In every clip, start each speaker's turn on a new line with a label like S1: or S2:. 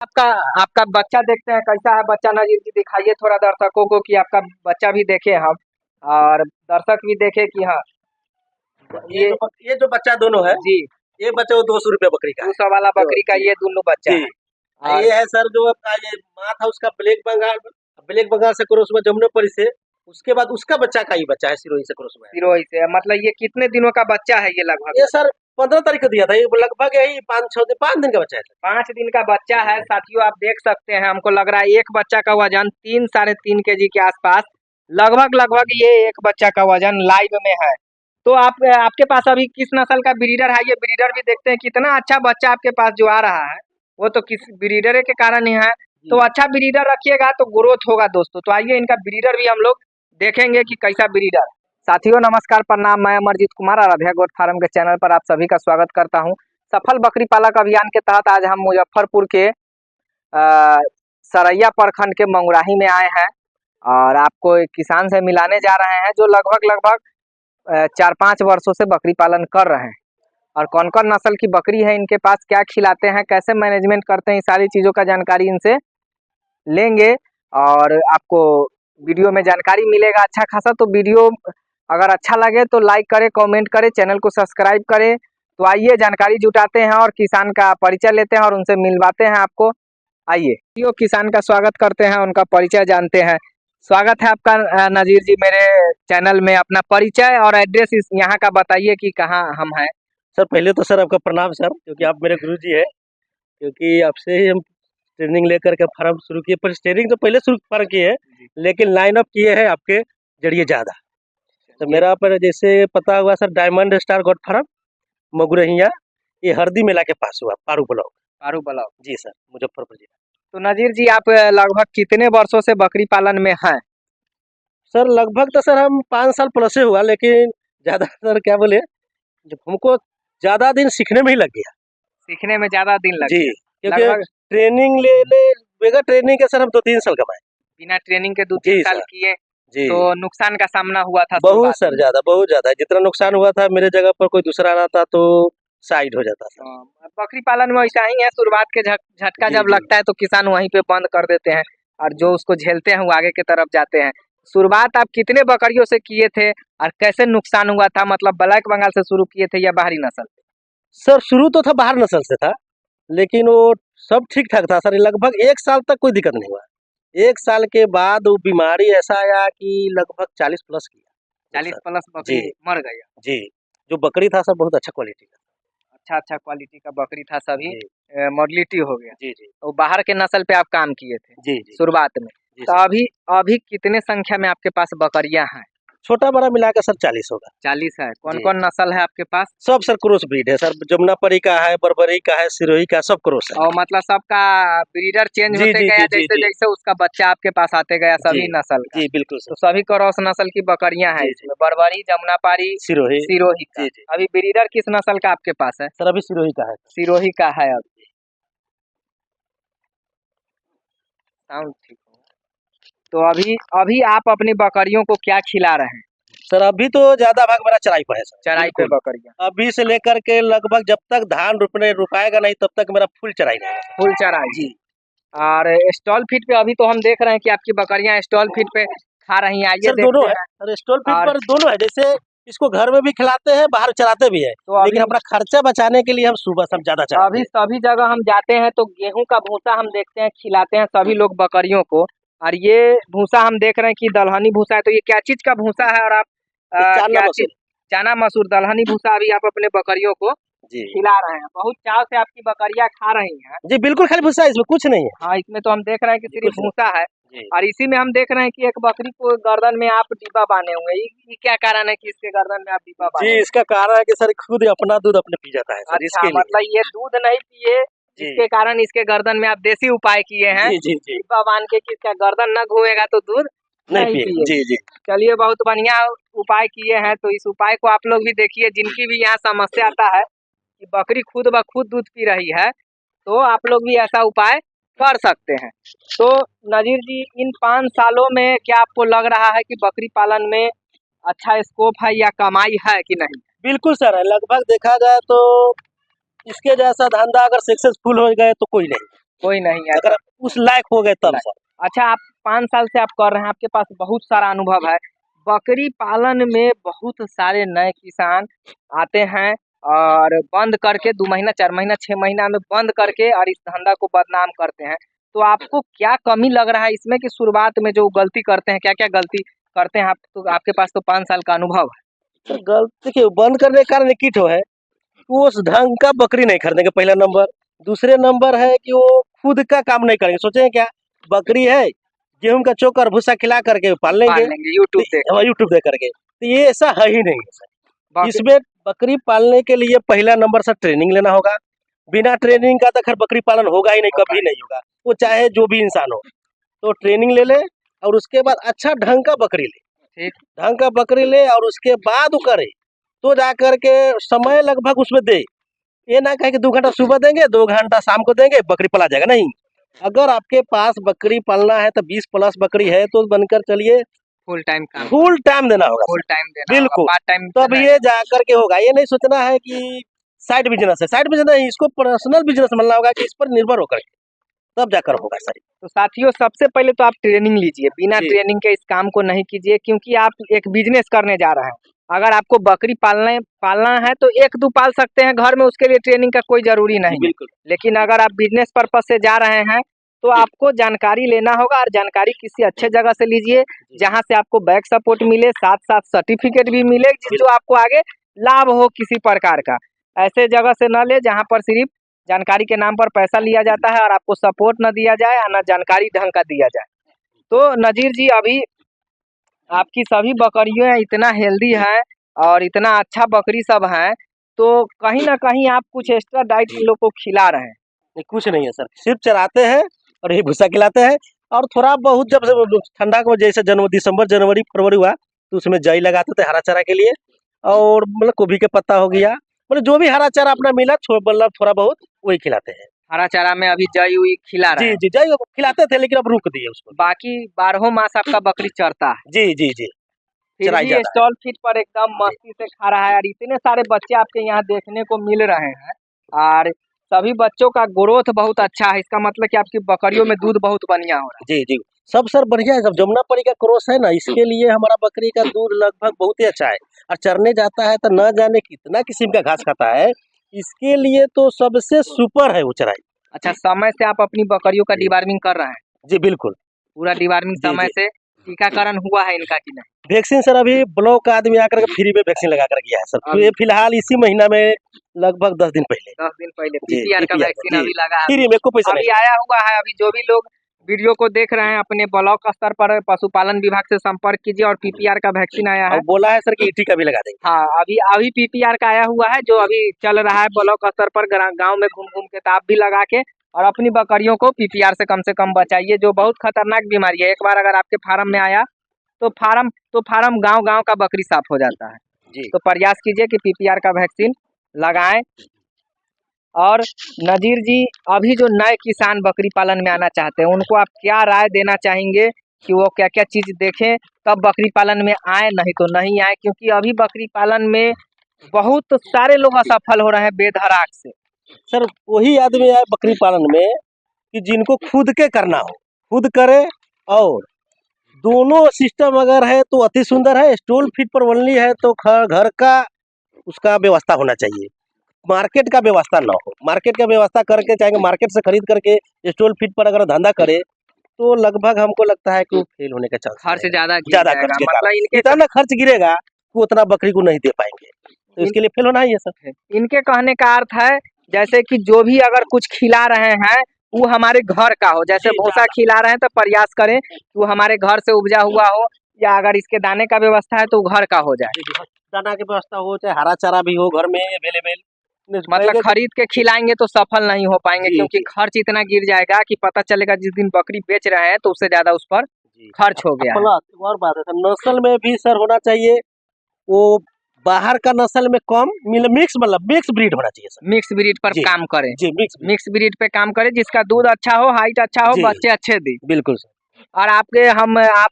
S1: आपका आपका बच्चा देखते हैं कैसा है बच्चा। नजीर जी दिखाइए थोड़ा दर्शकों को कि आपका बच्चा भी देखे हम और दर्शक भी देखे कि हाँ
S2: ये
S1: ये
S2: ये जो बच्चा दोनों है,
S1: जी
S2: ये बच्चा वो 200 रुपये बकरी का
S1: 200 वाला
S2: है।
S1: बकरी का
S2: जी
S1: ये दोनों बच्चा
S2: जी।
S1: है। और
S2: ये है सर जो अपना ये माँ था उसका ब्लैक बंगाल से क्रॉस हुआ जमुनापरी से। उसके बाद उसका बच्चा का ही बच्चा है सिरोही से क्रॉस हुआ है।
S1: सिरोही से मतलब ये कितने दिनों का बच्चा है ये लगभग?
S2: ये सर 15 तारीख को दिया था। ये लगभग यही 5 दिन का बच्चा है सर।
S1: 5 दिन का बच्चा है साथियों, आप देख सकते हैं। हमको लग रहा है एक बच्चा का वजन 3-3.5 केजी के आसपास लगभग ये एक बच्चा का वजन लाइव में है। तो आप आपके पास अभी किस नस्ल का ब्रीडर है? ये ब्रीडर भी देखते हैं कितना अच्छा बच्चा आपके पास जो आ रहा है वो तो किस ब्रीडर के कारण ही है। तो अच्छा ब्रीडर रखिएगा तो ग्रोथ होगा दोस्तों। तो आइए इनका ब्रीडर भी हम लोग देखेंगे कि कैसा ब्रीडर। साथियों नमस्कार प्रणाम, मैं अमरजीत कुमार आराध्या गोट फार्म के चैनल पर आप सभी का स्वागत करता हूं। सफल बकरी पालक अभियान के तहत आज हम मुजफ्फरपुर के सरैया प्रखंड के मंगुराही में आए हैं और आपको एक किसान से मिलाने जा रहे हैं जो लगभग 4-5 वर्षों से बकरी पालन कर रहे हैं। और कौन कौन नस्ल की बकरी है इनके पास, क्या खिलाते हैं, कैसे मैनेजमेंट करते हैं, सारी चीज़ों का जानकारी इनसे लेंगे और आपको वीडियो में जानकारी मिलेगा अच्छा खासा। तो वीडियो अगर अच्छा लगे तो लाइक करें, कमेंट करें, चैनल को सब्सक्राइब करें। तो आइए जानकारी जुटाते हैं और किसान का परिचय लेते हैं और उनसे मिलवाते हैं आपको। आइए जो किसान का स्वागत करते हैं, उनका परिचय जानते हैं। स्वागत है आपका नजीर जी मेरे चैनल में। अपना परिचय और एड्रेस इस यहाँ का बताइए कि कहाँ हम हैं।
S2: सर पहले तो सर आपका प्रणाम सर, क्योंकि आप मेरे गुरुजी है। क्योंकि आपसे ही हम ट्रेनिंग लेकर के फार्म शुरू किए, पर ट्रेनिंग तो पहले शुरू फार्म किए हैं, लेकिन लाइन अप किए हैं आपके जरिए ज़्यादा। तो मेरा पर जैसे पता हुआ sir, diamond star goat farm Magurahiya, ये हरदी मेला के पास हुआ, पारू ब्लॉक। जी सर, मुजफ्फरपुर जिला।
S1: तो नजीर जी आप लगभग कितने वर्षों से बकरी पालन में हैं?
S2: सर लगभग तो सर हम 5 साल प्लस ही हुआ, लेकिन ज़्यादा सर क्या बोले, जब हमको ज़्यादा दिन सीखने में ही लग गया।
S1: सीखने में ज्यादा दिन लग
S2: जी,
S1: गया
S2: क्योंकि
S1: लगभग।
S2: ट्रेनिंग लेने बगैर ट्रेनिंग के सर हम 2-3 साल कमाए।
S1: बिना ट्रेनिंग के 2-3
S2: जी
S1: साल
S2: सर।
S1: किए
S2: जी
S1: तो नुकसान का सामना हुआ था
S2: बहुत
S1: शुरुआत
S2: सर, ज़्यादा बहुत ज़्यादा। जितना नुकसान हुआ था, मेरे जगह पर कोई दूसरा रहता तो साइड हो जाता सर।
S1: में। बकरी पालन में ऐसा ही है, शुरुआत के झटका
S2: जी
S1: जब
S2: जी
S1: लगता है तो किसान वहीं पे बंद कर देते हैं और जो उसको झेलते हैं वो आगे की तरफ जाते हैं। शुरुआत आप कितने बकरियों से किए थे और कैसे नुकसान हुआ था? मतलब ब्लैक बंगाल से शुरू किए थे या बाहरी नस्ल?
S2: सर शुरू तो था बाहर नस्ल से था, लेकिन वो सब ठीक ठाक था सर। लगभग 1 साल तक कोई दिक्कत नहीं हुआ। 1 साल के बाद वो बीमारी ऐसा आया कि लगभग 40 प्लस किया
S1: 40
S2: सर।
S1: प्लस
S2: जी
S1: बकरी मर गया।
S2: जी, जो बकरी था सर बहुत अच्छा क्वालिटी का।
S1: अच्छा क्वालिटी का बकरी था, सभी
S2: जी
S1: मॉडलिटी हो गया।
S2: जी जी
S1: तो बाहर के नस्ल पे आप काम किए थे
S2: जी जी
S1: शुरुआत में।
S2: जी
S1: तो
S2: सर।
S1: अभी अभी कितने संख्या में आपके पास बकरियां हैं?
S2: छोटा बड़ा मिलाकर सर 40 होगा।
S1: 40 है। कौन
S2: जी
S1: कौन नस्ल है आपके पास?
S2: सब सर क्रॉस ब्रीड है सर। जमुनापरी का है, बर्बरी का है, सिरोही का, सब क्रॉस है।
S1: और मतलब सबका ब्रीडर चेंज
S2: जी
S1: होते
S2: जी
S1: गया
S2: जी जी
S1: जैसे
S2: जी
S1: जैसे उसका बच्चा आपके पास आते गया
S2: जी
S1: सभी नस्ल का।
S2: जी बिल्कुल
S1: तो
S2: सर।
S1: सभी क्रॉस नस्ल की बकरियां हैं
S2: जी जी
S1: इसमें, बरबरी, जमुनापारी,
S2: सिरोही।
S1: सिरोही का।
S2: जी जी
S1: अभी ब्रीडर किस नस्ल का आपके पास है?
S2: सर, अभी सिरोही का है।
S1: सिरोही का है। अब साउंड ठीक हो। तो अभी अभी आप अपनी बकरियों को क्या खिला रहे हैं?
S2: सर अभी तो ज्यादा भाग मेरा चराई पर है सर,
S1: चराई पे
S2: बिल्कुल।
S1: बकरियां।
S2: अभी से लेकर के लगभग जब तक धान रुपाएगा नहीं तब तक मेरा फुल चराई रहेगा।
S1: फुल चराई।
S2: जी
S1: और स्टॉल फीड पे अभी तो हम देख रहे हैं कि आपकी बकरियां स्टॉल फीड पे खा रही हैं। आइए
S2: सर, दोनों
S1: देखते
S2: है
S1: हैं।
S2: सर। स्टॉल फीड
S1: और
S2: पर दोनों है। जैसे इसको घर में भी खिलाते हैं, बाहर चराते भी है,
S1: तो
S2: लेकिन
S1: अभी
S2: अपना खर्चा बचाने के लिए हम सुबह सब ज्यादा चराते
S1: अभी
S2: हैं।
S1: सभी जगह हम जाते हैं तो गेहूं का भूसा हम देखते हैं खिलाते हैं सभी लोग बकरियों को। और ये भूसा हम देख रहे हैं कि दलहनी भूसा है। तो ये क्या चीज का भूसा है और आप
S2: ये चार
S1: क्या चीज?
S2: मसूर।
S1: चना मसूर दलहनी भूसा अभी आप अपने बकरियों को
S2: जी
S1: खिला रहे हैं। बहुत चाव से आपकी बकरियां खा रही हैं।
S2: जी बिल्कुल, खाली भूसा है, इसमें कुछ नहीं है।
S1: हाँ, इसमें तो हम देख रहे हैं कि
S2: जी
S1: सिर्फ
S2: कुछ नहीं।
S1: भूसा है।
S2: जी
S1: और इसी में हम देख रहे हैं कि एक बकरी को गर्दन में आप डिब्बा बांधे हुए हैं। ये क्या कारण है कि इसके गर्दन में आप डिब्बा
S2: जी,
S1: बांधे?
S2: इसका कारण है कि सर खुद अपना दूध अपने पी जाता है सर,
S1: अच्छा,
S2: इसके लिए।
S1: मतलब ये दूध नहीं पिए
S2: जी
S1: इसके कारण इसके गर्दन में आप देसी उपाय किए हैं
S2: जी जी जी
S1: डिब्बा बांध के कि इसका गर्दन न घूमेगा तो दूध
S2: नहीं
S1: नहीं
S2: पिएगा।
S1: पिएगी।
S2: जी जी
S1: चलिए बहुत बढ़िया उपाय किए हैं। तो इस उपाय को आप लोग भी देखिए, जिनकी भी यहाँ समस्या आता है कि बकरी खुद ब खुद दूध पी रही है तो आप लोग भी ऐसा उपाय कर सकते हैं। तो नजीर जी इन 5 सालों में क्या आपको लग रहा है कि बकरी पालन में अच्छा स्कोप है या कमाई है कि नहीं?
S2: बिल्कुल सर है। लगभग देखा जाए तो इसके जैसा धंधा अगर सक्सेसफुल हो गए तो कोई नहीं।
S1: कोई नहीं है।
S2: अगर आप उस लायक हो गए तब सर।
S1: अच्छा, आप 5 साल से आप कर रहे हैं, आपके पास बहुत सारा अनुभव है। बकरी पालन में बहुत सारे नए किसान आते हैं और बंद करके 2 महीना, 4 महीना, 6 महीना में बंद करके और इस धंधा को बदनाम करते हैं। तो आपको क्या कमी लग रहा है इसमें कि शुरुआत में जो गलती करते हैं, क्या-क्या गलती करते हैं आप? तो आपके पास तो 5 साल का अनुभव है।
S2: सर गलती देखिए बंद करने का कारण एक ही ठो है, वो उस ढंग का बकरी नहीं खरीदेंगे पहला नंबर। दूसरे नंबर है कि वो खुद का काम नहीं करेंगे। सोचें क्या, बकरी है, गेहूं का चोकर भूसा खिला करके पाल लेंगे
S1: यूट्यूब देख
S2: यूट्यूब देख करके, तो ये ऐसा है ही नहीं है सर।
S1: बाकी
S2: इसमें बकरी पालने के लिए पहला नंबर सर ट्रेनिंग लेना होगा। बिना ट्रेनिंग का तो खैर बकरी पालन होगा ही नहीं, कभी नहीं होगा, वो चाहे जो भी इंसान हो। तो ट्रेनिंग ले ले और उसके बाद अच्छा ढंग का बकरी ले,
S1: ठीक।
S2: ढंग का बकरी ले और उसके बाद वो करे, तो जा करके समय लगभग उसमें दे। ये ना कहे कि 2 घंटा सुबह देंगे 2 घंटा शाम को देंगे बकरी पला जाएगा, नहीं। अगर आपके पास बकरी पालना है तो 20 प्लस बकरी है तो बनकर चलिए
S1: फुल टाइम काम,
S2: फुल टाइम देना होगा
S1: फुल
S2: सर।
S1: टाइम देना होगा,
S2: बिल्कुल,
S1: पार्ट टाइम
S2: तब ये जा करके होगा। ये नहीं सोचना है कि साइड बिजनेस है, साइड बिजनेस नहीं, इसको पर्सनल बिजनेस मानना होगा कि इस पर निर्भर होकर तब जाकर होगा सर।
S1: तो साथियों, सबसे पहले तो आप ट्रेनिंग लीजिए, बिना
S2: जी।
S1: ट्रेनिंग के इस काम को नहीं कीजिए, क्योंकि आप एक बिजनेस करने जा रहे हैं। अगर आपको बकरी पालना है तो 1-2 पाल सकते हैं घर में, उसके लिए ट्रेनिंग का कोई जरूरी नहीं है।
S2: बिल्कुल।
S1: लेकिन अगर आप बिजनेस पर्पज से जा रहे हैं तो आपको जानकारी लेना होगा, और जानकारी किसी अच्छे जगह से लीजिए जहां से आपको बैक सपोर्ट मिले, साथ साथ सर्टिफिकेट भी मिले जो आपको आगे लाभ हो किसी प्रकार का। ऐसे जगह से न ले जहां पर सिर्फ जानकारी के नाम पर पैसा लिया जाता है और आपको सपोर्ट न दिया जाए और न जानकारी ढंग का दिया जाए। तो नजीर जी, अभी आपकी सभी बकरियां इतना हेल्दी है और इतना अच्छा बकरी सब है, तो कहीं ना कहीं आप कुछ एक्स्ट्रा डाइट इन लोग को खिला रहे हैं?
S2: नहीं, कुछ नहीं है सर, सिर्फ चराते हैं और यही भूसा खिलाते हैं। और थोड़ा बहुत जब से ठंडा को जैसे दिसंबर जनवरी फरवरी हुआ तो उसमें जई लगाते थे हरा चारा के लिए, और मतलब गोभी के पत्ता हो गया, मतलब जो भी हरा चारा अपना मिला मतलब थोड़ा बहुत वही खिलाते हैं।
S1: हरा चारा में अभी जई हुई खिला रहे
S2: जी
S1: हैं?
S2: जी, जई खिलाते थे लेकिन अब रुक दिए उसको।
S1: बाकी 12 मास आपका बकरी चरता है?
S2: जी जी जी,
S1: फिर
S2: चराई
S1: भी
S2: ज्यादा है।
S1: स्टॉल फीड पर एकदम मस्ती से खा रहा है, और इतने सारे बच्चे आपके यहाँ देखने को मिल रहे हैं, और सभी बच्चों का ग्रोथ बहुत अच्छा है। इसका मतलब कि आपकी बकरियों में दूध बहुत बढ़िया हो रहा
S2: जी जी, सब सर बढ़िया है। सब जमुनापरी का क्रॉस है ना, इसके लिए हमारा बकरी का दूध लगभग बहुत ही अच्छा है। और चरने जाता है तो न जाने कितना किस्म का घास खाता है, इसके लिए तो सबसे सुपर है वो चराई।
S1: है। अच्छा, समय से आप अपनी बकरियों का डिवार्मिंग कर रहे हैं?
S2: जी बिल्कुल।
S1: पूरा डिवार्मिंग
S2: जी
S1: समय
S2: जी,
S1: से? टीकाकरण हुआ है इनका कि नहीं?
S2: वैक्सीन सर अभी ब्लॉक का आदमी आकर के फ्री में वैक्सीन लगा कर गया है सर। तो ये फिलहाल इसी महीना में लगभग 10 दिन पहले।
S1: 10 दिन पहले
S2: जी,
S1: पीपीआर का
S2: PPR
S1: वैक्सीन
S2: जी,
S1: अभी लगा है।
S2: फ्री में कोई पैसा
S1: अभी
S2: नहीं।
S1: आया हुआ है। अभी जो भी लोग वीडियो को देख रहे हैं अपने ब्लॉक स्तर पर पशुपालन विभाग से संपर्क कीजिए, और पीपीआर का वैक्सीन आया है।
S2: और बोला है सर कि ईटी का भी लगा देंगे।
S1: हाँ, अभी अभी पीपीआर का आया हुआ है जो अभी चल रहा है ब्लॉक स्तर पर, गांव में घूम घूम के, तो आप भी लगा के और अपनी बकरियों को पीपीआर से कम बचाइए, जो बहुत खतरनाक बीमारी है। एक बार अगर आपके फार्म में आया तो फार्म गांव का बकरी साफ हो जाता है।
S2: जी।
S1: तो प्रयास कीजिए कि पीपीआर का वैक्सीन लगाएं। और नजीर जी, अभी जो नए किसान बकरी पालन में आना चाहते हैं उनको आप क्या राय देना चाहेंगे कि वो क्या क्या चीज देखें तब बकरी पालन में आए, नहीं तो नहीं आए? क्योंकि अभी बकरी पालन में बहुत सारे लोग असफल हो रहे हैं बेधड़ाक से।
S2: सर वही आदमी आए बकरी पालन में कि जिनको खुद के करना हो, खुद करे। और दोनों सिस्टम अगर है तो अति सुंदर है। स्टॉल फीड पर ओनली है तो घर का उसका व्यवस्था होना चाहिए, मार्केट का व्यवस्था ना हो। मार्केट का व्यवस्था करके चाहेंगे मार्केट से खरीद करके स्टॉल फीड पर अगर धंधा करे तो लगभग हमको लगता है कि वो फेल होने का चांस
S1: खर्च ज्यादा
S2: ज्यादा खर्च के
S1: मतलब
S2: कारण इतना खर्च गिरेगा कि उतना बकरी को नहीं दे पाएंगे, तो इसके लिए फेल होना ही है सर।
S1: इनके कहने का अर्थ है जैसे कि जो भी अगर कुछ खिला रहे हैं वो हमारे घर का हो। जैसे भूसा खिला रहे हैं तो प्रयास करें कि वो हमारे घर से उपजा हुआ हो, या अगर इसके दाने का व्यवस्था है तो वो घर का हो जाए।
S2: दाना की व्यवस्था हो, चाहे हरा चारा भी हो घर में अवेलेबल।
S1: मतलब खरीद के खिलाएंगे तो सफल नहीं हो पाएंगे,
S2: जी,
S1: क्योंकि खर्च इतना गिर जाएगा कि पता चलेगा जिस दिन बकरी बेच रहे हैं तो उससे ज्यादा उस पर खर्च हो गया है।
S2: और बात है सर, नस्ल में भी सर होना चाहिए वो बाहर का नस्ल में कम मिक्स, मतलब मिक्स ब्रीड होना चाहिए सर।
S1: मिक्स ब्रीड पर काम करें
S2: जी,
S1: मिक्स ब्रीड पे काम करें, जिसका दूध अच्छा हो, हाइट अच्छा हो, बच्चे अच्छे दी।
S2: बिल्कुल सर।
S1: और आप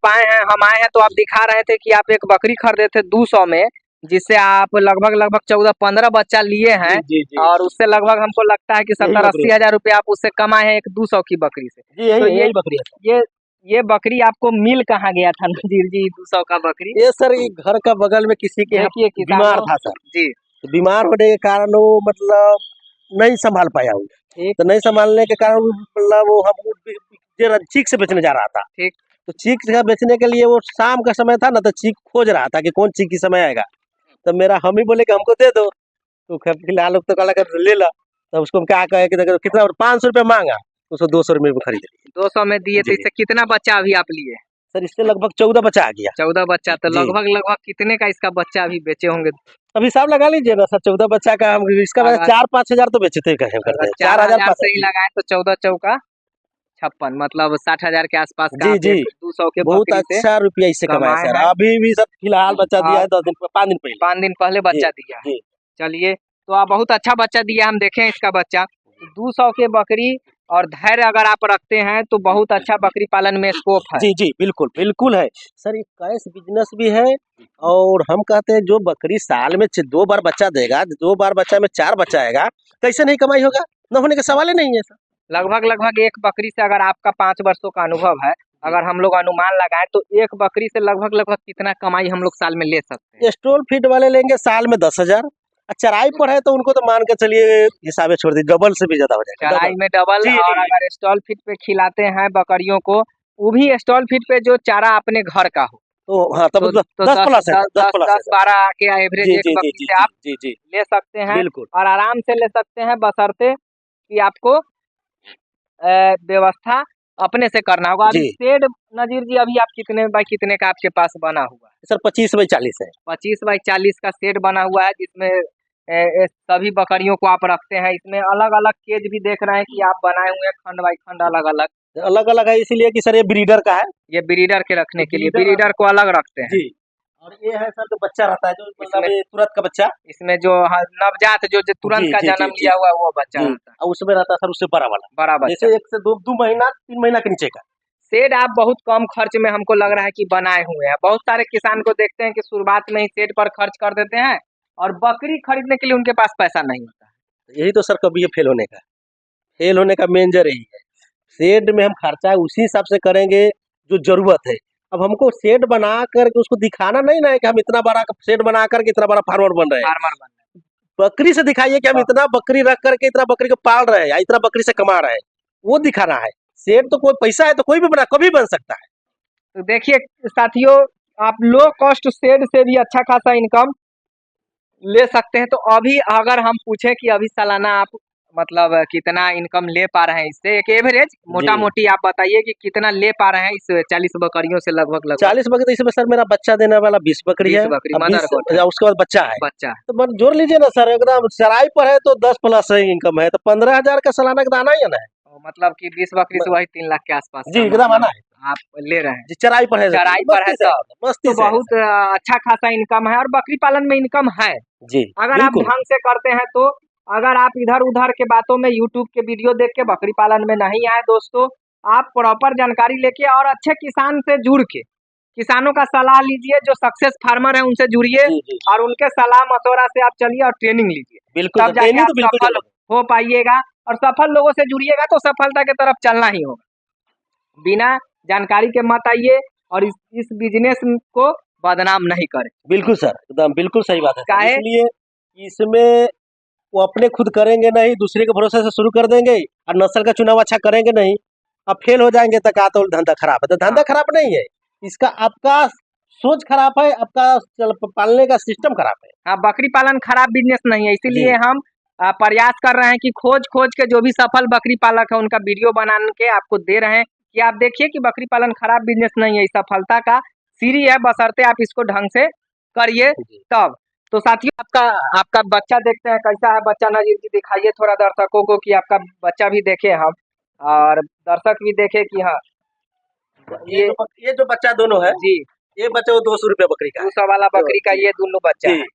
S1: आए हैं, हम आए हैं तो आप दिखा रहे थे कि आप एक बकरी खरीदे थे 200 में, जिससे आप लगभग लगभग 14-15 बच्चा लिए हैं।
S2: जी जी
S1: और उससे लगभग हमको लगता है कि
S2: यही
S1: 70-80
S2: बकरी है।
S1: हजार रुपये आप उससे कमाए हैं एक 200 की बकरी से।
S2: जी यही
S1: तो
S2: यही बकरी है सर।
S1: ये ये बकरी आपको मिल कहाँ गया था नजीर जी 200 का बकरी?
S2: ये सर ये घर का बगल में किसी के यहाँ
S1: देखिए
S2: बीमार
S1: किसानों
S2: था सर,
S1: जी
S2: तो बीमार होने के कारण वो मतलब नहीं संभाल पाया वो,
S1: ठीक
S2: तो नहीं संभालने के कारण मतलब वो हम चीक से बेचने जा रहा था।
S1: ठीक
S2: तो चीक से बेचने के लिए वो शाम का समय था ना, तो चीक खोज रहा था कि कौन चीक की समय आएगा। तो मेरा हम ही बोले कि हमको दे दो, तो फिलहाल तो कहला कि ले ला। तो उसको हम क्या कहे कि देखो कितना 500 रुपया मांगा, उसको 200 रुपये में खरीद लिया।
S1: 200 में दिए तो
S2: जी
S1: इससे कितना बच्चा अभी आप लिए?
S2: सर, इससे लगभग 14 बच्चा आ गया।
S1: 14 बच्चा तो
S2: जी
S1: लगभग लगभग कितने का इसका बच्चा अभी बेचे होंगे?
S2: अब हिसाब लगा लीजिए ना सर, 14 बच्चा का हम इसका
S1: अगर
S2: 4-5 हजार तो बेचते कहे करते
S1: अगर
S2: हैं,
S1: 4000
S2: 4,000
S1: से ही
S2: जी
S1: लगाए तो 14 चौका 56 मतलब 60,000 के आसपास का
S2: जी
S1: आप
S2: जी
S1: एक 200 के
S2: बहुत
S1: बकरी से
S2: अच्छा रुपया इससे कमाया
S1: कमाए
S2: सर।
S1: हैं।
S2: अभी भी सर फिलहाल बच्चा दिया
S1: और
S2: है 5 दिन पहले।
S1: 5 दिन पहले
S2: जी
S1: बच्चा दिया है।
S2: जी
S1: चलिए, तो आप बहुत अच्छा बच्चा दिया, हम देखें इसका बच्चा। 200 के बकरी और धैर्य अगर आप रखते हैं तो बहुत अच्छा बकरी पालन में स्कोप है।
S2: जी जी बिल्कुल बिल्कुल है सर, ये कैश बिजनेस भी है। और हम कहते हैं जो बकरी साल में 2 बार बच्चा देगा, 2 बार बच्चा में 4 बच्चा आएगा, कैसे नहीं कमाई होगा, न होने का सवाल ही नहीं है सर।
S1: लगभग लगभग एक बकरी से अगर आपका 5 वर्षों का अनुभव है, अगर हम लोग अनुमान लगाएं तो एक बकरी से लगभग लगभग कितना कमाई हम लोग साल में ले सकते हैं?
S2: स्टॉल फीड वाले लेंगे साल में 10,000, चराई पर है तो उनको तो मान के चलिए हिसाबे छोड़ दी, डबल से भी ज्यादा हो जाएगा,
S1: चराई
S2: डबल।
S1: में डबल।
S2: जी
S1: और
S2: जी
S1: अगर स्टॉल फीड पे खिलाते हैं बकरियों को, वो भी स्टॉल फीड पे जो चारा अपने घर का हो,
S2: तो हाँ तब
S1: तो
S2: 10
S1: 10
S2: प्लस है,
S1: 10
S2: 10
S1: 10
S2: प्लस है
S1: 10
S2: सर।
S1: 12 के एवरेज
S2: जी
S1: एक
S2: जी जी
S1: बकरी
S2: जी
S1: से
S2: जी
S1: आप
S2: जी जी
S1: ले सकते हैं।
S2: बिल्कुल।
S1: और आराम से ले सकते हैं, बशर्ते कि आपको व्यवस्था अपने से करना होगा। और
S2: जी
S1: शेड नजीर जी अभी आप कितने बाय कितने का आपके पास बना हुआ है?
S2: सर 25/40 है।
S1: 25 बाय 40 का शेड बना हुआ है, जिसमें सभी बकरियों को आप रखते हैं। इसमें अलग अलग केज भी देख रहे हैं कि आप बनाए हुए हैं, खंड बाई खंड अलग अलग।
S2: अलग अलग है इसीलिए कि सर ये ब्रीडर का है,
S1: ये ब्रीडर के रखने
S2: तो
S1: के लिए
S2: ब्रीडर
S1: ब्रीडर को अलग रखते हैं।
S2: जी। और ये है सर जो बच्चा रहता है, जो
S1: इसमें
S2: मतलब ये तुरंत का बच्चा।
S1: इसमें जो नवजात जो तुरंत
S2: जी
S1: का
S2: जी जी
S1: जन्म
S2: जी
S1: लिया हुआ है, वो बच्चा
S2: जी
S1: रहता है,
S2: और उसमें रहता है सर उससे बड़ा वाला,
S1: बड़ा बच्चा।
S2: जैसे 1 से 2 महीना 3 महीना के नीचे का।
S1: शेड आप बहुत कम खर्च में हमको लग रहा है कि बनाए हुए हैं। बहुत सारे किसान को देखते हैं कि शुरुआत में ही शेड पर खर्च कर देते हैं और बकरी खरीदने के लिए उनके पास पैसा नहीं होता है।
S2: यही तो सर कभी ये फेल होने का मेन जर यही है। शेड में हम खर्चा उसी हिसाब से करेंगे जो जरूरत है। अब हमको शेड बना करके उसको दिखाना नहीं ना है कि हम इतना बड़ा शेड बना करके इतना बड़ा फार्मर बन रहे हैं।
S1: फार्मर बन
S2: बकरी से दिखाइए कि हम
S1: हाँ।
S2: इतना बकरी रख करके इतना बकरी को पाल रहे हैं या इतना बकरी से कमा रहे हैं, वो दिखाना है। शेड तो कोई पैसा है तो कोई भी बना कभी बन सकता है।
S1: तो देखिए साथियों, आप लो कॉस्ट शेड से भी अच्छा खासा इनकम ले सकते हैं। तो अभी अगर हम पूछें कि अभी सालाना आप मतलब कितना इनकम ले पा रहे हैं इससे, एक एवरेज मोटा मोटी आप बताइए कि कितना ले पा रहे हैं इस 40 बकरियों से लगभग लगभग?
S2: 40 बकरी, तो इसमें सर मेरा बच्चा देने वाला 20 बकरी
S1: 20
S2: है,
S1: बकरी
S2: अब
S1: मदर
S2: 20
S1: गोट है,
S2: उसके बाद बच्चा है।
S1: बच्चा है।
S2: तो जोड़ लीजिए ना सर, एकदम चराई पर है तो 10 प्लस है इनकम है, तो 15,000 का सालाना का दाना ही है ना।
S1: मतलब कि 20 बकरी से वही 3 लाख के आसपास
S2: जी
S1: का
S2: एकदम आना
S1: मतलब
S2: है
S1: आप ले रहे हैं।
S2: जी, चराई पर है,
S1: चराई पर है
S2: मस्ती से
S1: तब
S2: मस्ती
S1: तो
S2: से है
S1: बहुत
S2: सर।
S1: अच्छा खासा इनकम है। और बकरी पालन में इनकम है
S2: जी
S1: अगर आप
S2: बिल्कुल
S1: ढंग से करते हैं तो। अगर आप इधर उधर के बातों में यूट्यूब के वीडियो देख के बकरी पालन में नहीं आए दोस्तों, आप प्रॉपर जानकारी लेके और अच्छे किसान से जुड़ के किसानों का सलाह लीजिए, जो सक्सेस फार्मर है उनसे जुड़िए
S2: जी जी
S1: और उनके सलाह मशवरा से आप चलिए और ट्रेनिंग लीजिए,
S2: बिल्कुल
S1: तब
S2: सर,
S1: जाके
S2: ट्रेनिंग
S1: आप
S2: तो बिल्कुल
S1: सफल
S2: जरूर।
S1: हो पाइएगा। और सफल लोगों से जुड़िएगा तो सफलता की तरफ चलना ही होगा। बिना जानकारी के मत आइए और इस बिजनेस को बदनाम नहीं करें।
S2: बिल्कुल सर, एकदम बिल्कुल सही बात है सर।
S1: काहे
S2: इसलिए इसमें वो अपने खुद करेंगे नहीं, दूसरे के भरोसे से शुरू कर देंगे और नस्ल का चुनाव अच्छा करेंगे नहीं, अब फेल हो जाएंगे तो कहा तो धंधा खराब है। तो धंधा
S1: हाँ
S2: खराब नहीं है, इसका आपका सोच खराब है, आपका पालने का सिस्टम खराब है।
S1: हाँ, बकरी पालन खराब बिजनेस नहीं है।
S2: जी
S1: इसीलिए हम प्रयास कर रहे हैं कि खोज खोज के जो भी सफल बकरी पालक है उनका वीडियो बना के आपको दे रहे हैं कि आप देखिए कि बकरी पालन खराब बिजनेस नहीं है, सफलता का सीढ़ी है, बशर्ते आप इसको ढंग से करिए
S2: जी
S1: तब। तो साथियों, आपका आपका बच्चा देखते हैं कैसा है बच्चा। नजीर जी दिखाइए थोड़ा दर्शकों को कि आपका बच्चा भी देखे हम और दर्शक भी देखे कि हाँ
S2: ये जो बच्चा दोनों है,
S1: जी
S2: ये बच्चा वो 200 रुपये बकरी का है।
S1: 200 वाला बकरी का
S2: जी
S1: ये दोनों बच्चा
S2: जी
S1: है।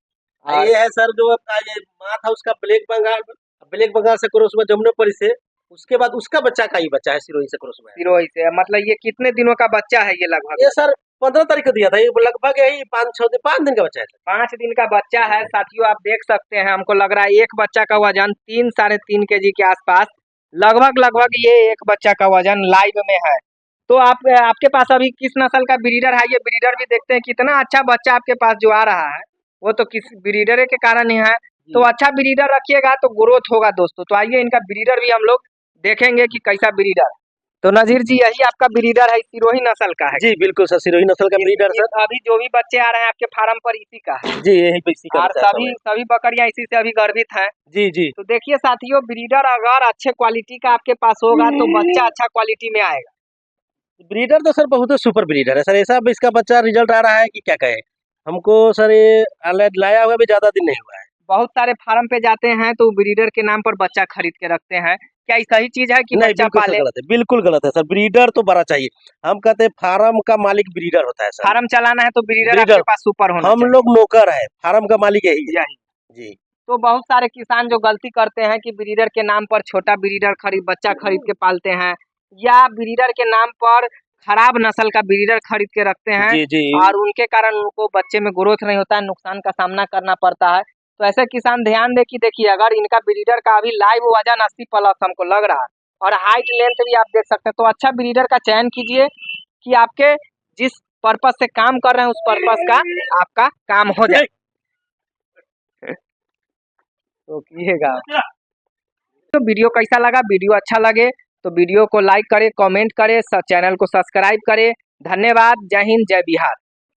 S1: और
S2: ये है सर जो आपका ये माँ था उसका ब्लैक बंगाल से क्रॉस हुआ जमुनापरी से, उसके बाद उसका बच्चा का ही बच्चा है सिरोही से क्रॉस हुआ है।
S1: सिरोही से मतलब ये कितने दिनों का बच्चा है ये लगभग?
S2: ये सर 15 तारीख को दिया था, ये लगभग यही 5 दिन का बच्चा है सर।
S1: 5 दिन का बच्चा है साथियों, आप देख सकते हैं। हमको लग रहा है एक बच्चा का वजन 3 साढ़े 3 केजी के आसपास, लगभग ये एक बच्चा का वजन लाइव में है। तो आपके पास अभी किस नस्ल का ब्रीडर है? ये ब्रीडर भी देखते हैं, कितना अच्छा बच्चा आपके पास जो आ रहा है वो तो किस ब्रीडर के कारण ही है। तो अच्छा ब्रीडर रखिएगा तो ग्रोथ होगा दोस्तों। तो आइए इनका ब्रीडर भी हम लोग देखेंगे कि कैसा ब्रीडर। तो नजीर जी यही आपका ब्रीडर है, सिरोही नस्ल का है?
S2: जी बिल्कुल सर, सिरोही नस्ल का ब्रीडर सर।
S1: अभी जो भी बच्चे आ रहे हैं आपके फार्म पर इसी का है?
S2: जी यही पे इसी का
S1: और
S2: बच्चा है
S1: सभी बकरियां इसी से अभी गर्भित हैं।
S2: जी जी।
S1: तो देखिए साथियों, ब्रीडर अगर अच्छे क्वालिटी का आपके पास होगा तो बच्चा अच्छा क्वालिटी में आएगा।
S2: ब्रीडर तो सर बहुत सुपर ब्रीडर है सर, ऐसा इसका बच्चा रिजल्ट आ रहा है कि क्या कहे हमको सर। ये लाया हुआ भी ज्यादा दिन नहीं हुआ है।
S1: बहुत सारे फार्म पे जाते हैं तो ब्रीडर के नाम पर बच्चा खरीद के रखते हैं, क्या सही चीज है कि
S2: नहीं,
S1: बच्चा
S2: बिल्कुल
S1: पाले?
S2: गलत है, बिल्कुल गलत है सर। ब्रीडर तो बड़ा चाहिए, हम कहते हैं फार्म का मालिक ब्रीडर होता है सर।
S1: फार्म चलाना है तो ब्रीडर
S2: ब्रीडर
S1: आपके पास सुपर होना
S2: हम
S1: चाहिए।
S2: लोग नौकर है, फार्म का मालिक यही है। जी।
S1: तो बहुत सारे किसान जो गलती करते हैं कि ब्रीडर के नाम पर छोटा ब्रीडर बच्चा खरीद के पालते हैं, या ब्रीडर के नाम पर खराब नस्ल का ब्रीडर खरीद के रखते हैं।
S2: जी जी।
S1: और उनके कारण उनको बच्चे में ग्रोथ नहीं होता है, नुकसान का सामना करना पड़ता है। तो ऐसे किसान ध्यान दे कि देखिए अगर इनका ब्रीडर का अभी लाइव वजन 80 प्लस हमको लग रहा है और हाइट लेंथ भी आप देख सकते हैं, तो अच्छा ब्रीडर का चयन कीजिए कि आपके जिस पर्पज से काम कर रहे हैं उस पर्पज का आपका काम हो जाए। तो कीजिएगा। तो वीडियो कैसा लगा? वीडियो अच्छा लगे तो वीडियो को लाइक करें, कमेंट करें, चैनल को सब्सक्राइब करें। धन्यवाद। जय हिंद, जय बिहार।